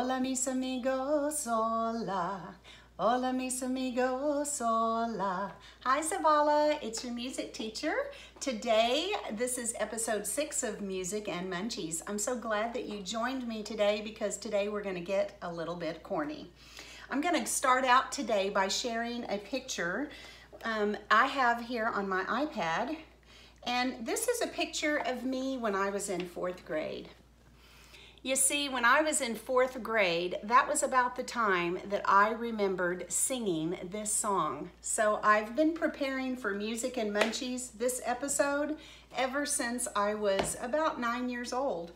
Hola mis amigos, hola. Hola mis amigos, hola. Hi Zavala, it's your music teacher. Today, this is episode 6 of Music and Munchies. I'm so glad that you joined me today because today we're going to get a little bit corny. I'm going to start out today by sharing a picture I have here on my iPad. And this is a picture of me when I was in 4th grade. You see, when I was in 4th grade, that was about the time that I remembered singing this song. So I've been preparing for Music and Munchies, this episode, ever since I was about 9 years old.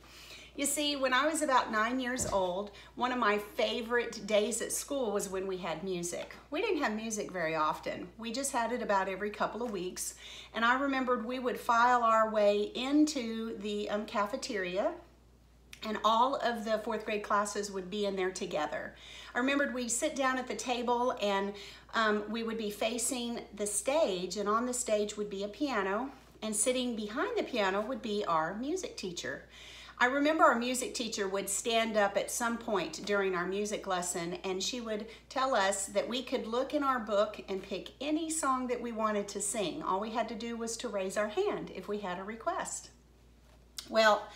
You see, when I was about 9 years old, one of my favorite days at school was when we had music. We didn't have music very often. We just had it about every couple of weeks. And I remembered we would file our way into the cafeteria, and all of the 4th grade classes would be in there together. I remembered we'd sit down at the table and we would be facing the stage, and on the stage would be a piano, and sitting behind the piano would be our music teacher. I remember our music teacher would stand up at some point during our music lesson, and she would tell us that we could look in our book and pick any song that we wanted to sing. All we had to do was to raise our hand if we had a request. Well,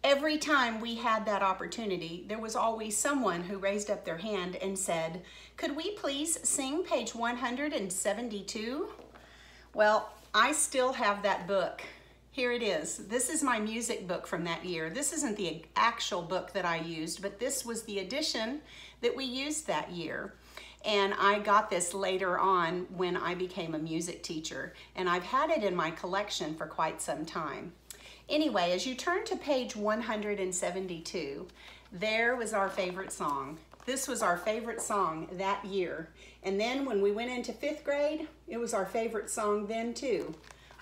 every time we had that opportunity, there was always someone who raised up their hand and said, "Could we please sing page 172? Well, I still have that book. Here it is. This is my music book from that year. This isn't the actual book that I used, but this was the edition that we used that year. And I got this later on when I became a music teacher, and I've had it in my collection for quite some time. Anyway, as you turn to page 172, there was our favorite song. This was our favorite song that year. And then when we went into 5th grade, it was our favorite song then too.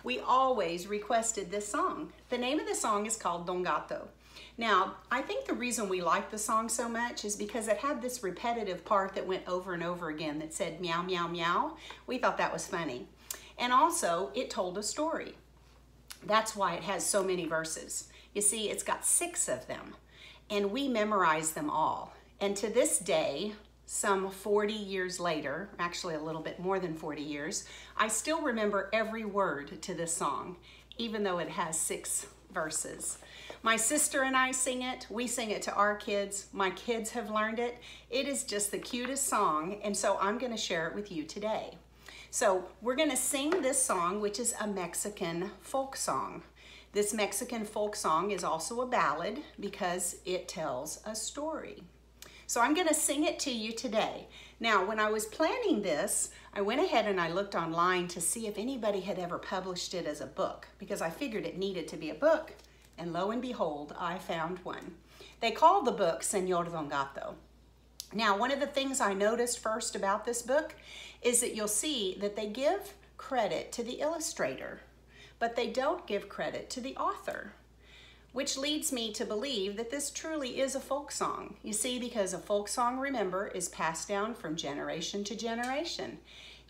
We always requested this song. The name of the song is called Don Gato. Now, I think the reason we liked the song so much is because it had this repetitive part that went over and over again that said meow, meow, meow. We thought that was funny. And also, it told a story. That's why it has so many verses. You see, it's got 6 of them, and we memorized them all. And to this day, some 40 years later, actually a little bit more than 40 years, I still remember every word to this song, even though it has 6 verses. My sister and I sing it. We sing it to our kids. My kids have learned it. It is just the cutest song, and so I'm going to share it with you today. So we're going to sing this song, which is a Mexican folk song. This Mexican folk song is also a ballad because it tells a story. So I'm going to sing it to you today. Now, when I was planning this, I went ahead and I looked online to see if anybody had ever published it as a book, because I figured it needed to be a book, and lo and behold, I found one. They call the book Senor Don Gato. Now, one of the things I noticed first about this book is that you'll see that they give credit to the illustrator, but they don't give credit to the author, which leads me to believe that this truly is a folk song. You see, because a folk song, remember, is passed down from generation to generation,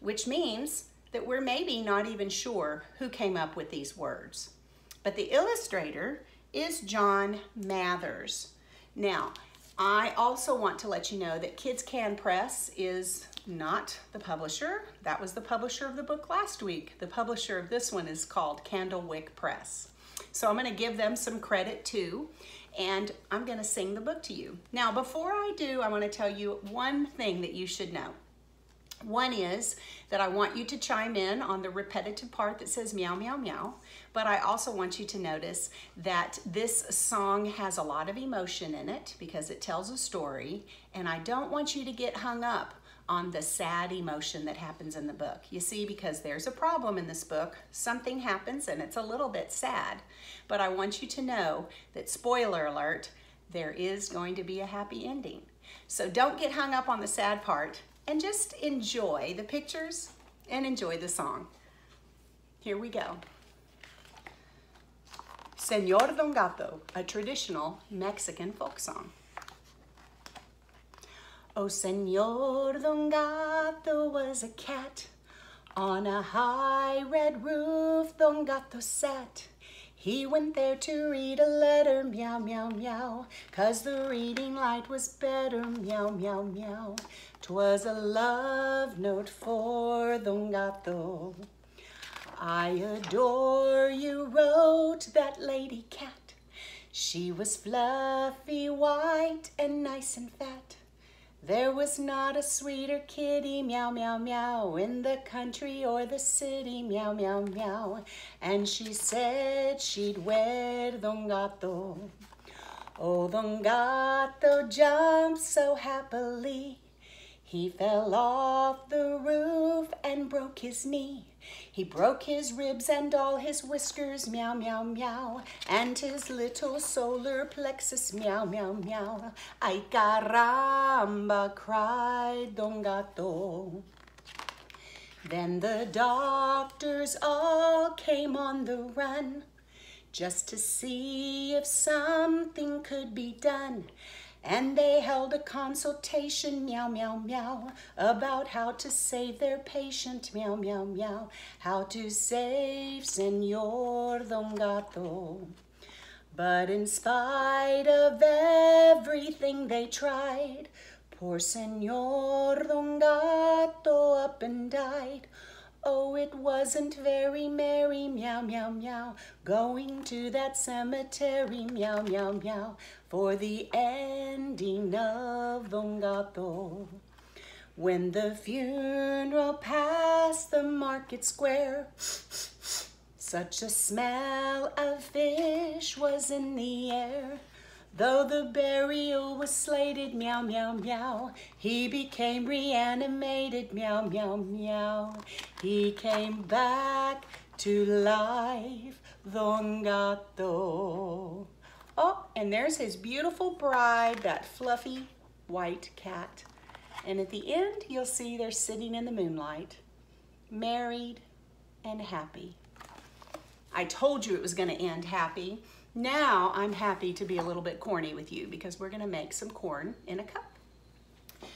which means that we're maybe not even sure who came up with these words. But the illustrator is John Mathers. Now, I also want to let you know that Kids Can Press is not the publisher. That was the publisher of the book last week. The publisher of this one is called Candlewick Press. So I'm going to give them some credit too, and I'm going to sing the book to you. Now, before I do, I want to tell you one thing that you should know. One is that I want you to chime in on the repetitive part that says meow, meow, meow. But I also want you to notice that this song has a lot of emotion in it because it tells a story. And I don't want you to get hung up on the sad emotion that happens in the book. You see, because there's a problem in this book. Something happens and it's a little bit sad. But I want you to know that, spoiler alert, there is going to be a happy ending. So don't get hung up on the sad part, and just enjoy the pictures and enjoy the song. Here we go. Senor Don Gato, a traditional Mexican folk song. Oh, Senor Don Gato was a cat. On a high red roof, Don Gato sat. He went there to read a letter, meow, meow, meow, 'cause the reading light was better, meow, meow, meow. 'Twas a love note for Don Gato. I adore you, wrote that lady cat. She was fluffy, white, and nice and fat. There was not a sweeter kitty, meow, meow, meow, in the country or the city, meow, meow, meow. And she said she'd wed Don Gato. Oh, Don Gato jumped so happily. He fell off the roof and broke his knee. He broke his ribs and all his whiskers, meow, meow, meow, and his little solar plexus, meow, meow, meow. Ay caramba, cried Don Gato. Then the doctors all came on the run just to see if something could be done. And they held a consultation, meow, meow, meow, about how to save their patient, meow, meow, meow, how to save Senor Don Gato. But in spite of everything they tried, poor Senor Don Gato up and died. Oh, it wasn't very merry, meow, meow, meow, going to that cemetery, meow, meow, meow, for the ending of Don Gato. When the funeral passed the market square, such a smell of fish was in the air. Though the burial was slated, meow, meow, meow, he became reanimated, meow, meow, meow. He came back to life, Don Gato. Oh, and there's his beautiful bride, that fluffy white cat. And at the end, you'll see they're sitting in the moonlight, married and happy. I told you it was going to end happy. Now I'm happy to be a little bit corny with you because we're gonna make some corn in a cup.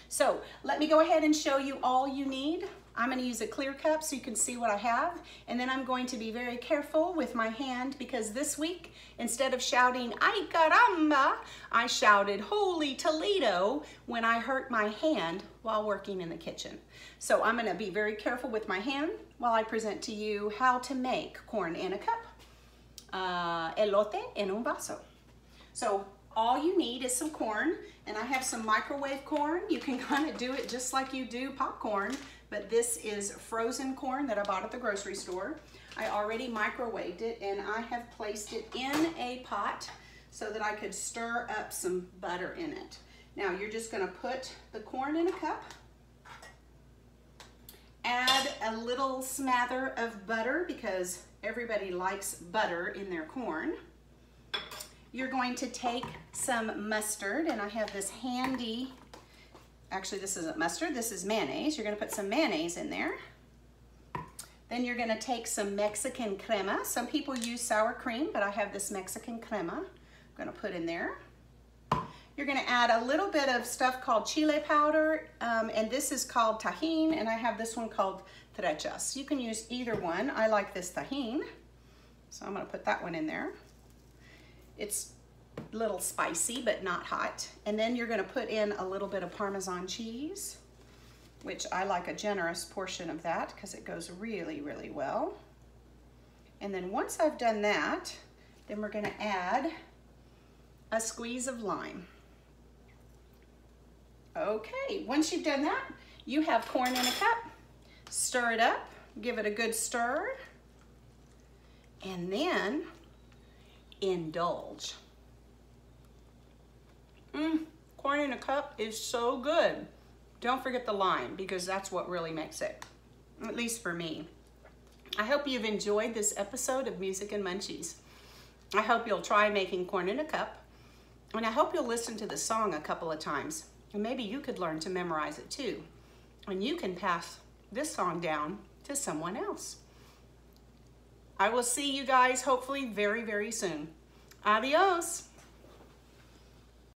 So let me go ahead and show you all you need. I'm gonna use a clear cup so you can see what I have. And then I'm going to be very careful with my hand because this week, instead of shouting, ay caramba, I shouted, holy Toledo, when I hurt my hand while working in the kitchen. So I'm gonna be very careful with my hand while I present to you how to make corn in a cup. Elote en un vaso. So all you need is some corn, and I have some microwave corn. You can kind of do it just like you do popcorn, but this is frozen corn that I bought at the grocery store. I already microwaved it, and I have placed it in a pot so that I could stir up some butter in it. Now you're just going to put the corn in a cup, add a little smather of butter because everybody likes butter in their corn. You're going to take some mustard, and I have this handy, actually this isn't mustard, this is mayonnaise. You're gonna put some mayonnaise in there. Then you're gonna take some Mexican crema. Some people use sour cream, but I have this Mexican crema I'm gonna put in there. You're gonna add a little bit of stuff called chile powder, and this is called tajin, and I have this one called trechas. You can use either one. I like this tajin, so I'm gonna put that one in there. It's a little spicy, but not hot. And then you're gonna put in a little bit of Parmesan cheese, which I like a generous portion of that because it goes really, really well. And then once I've done that, then we're gonna add a squeeze of lime. Okay, once you've done that, you have corn in a cup. Stir it up, give it a good stir, and then indulge. Corn in a cup is so good. Don't forget the lime because that's what really makes it, at least for me. I hope you've enjoyed this episode of Music and Munchies. I hope you'll try making corn in a cup, and I hope you'll listen to the song a couple of times. And maybe you could learn to memorize it too. And you can pass this song down to someone else. I will see you guys hopefully very, very soon. Adios.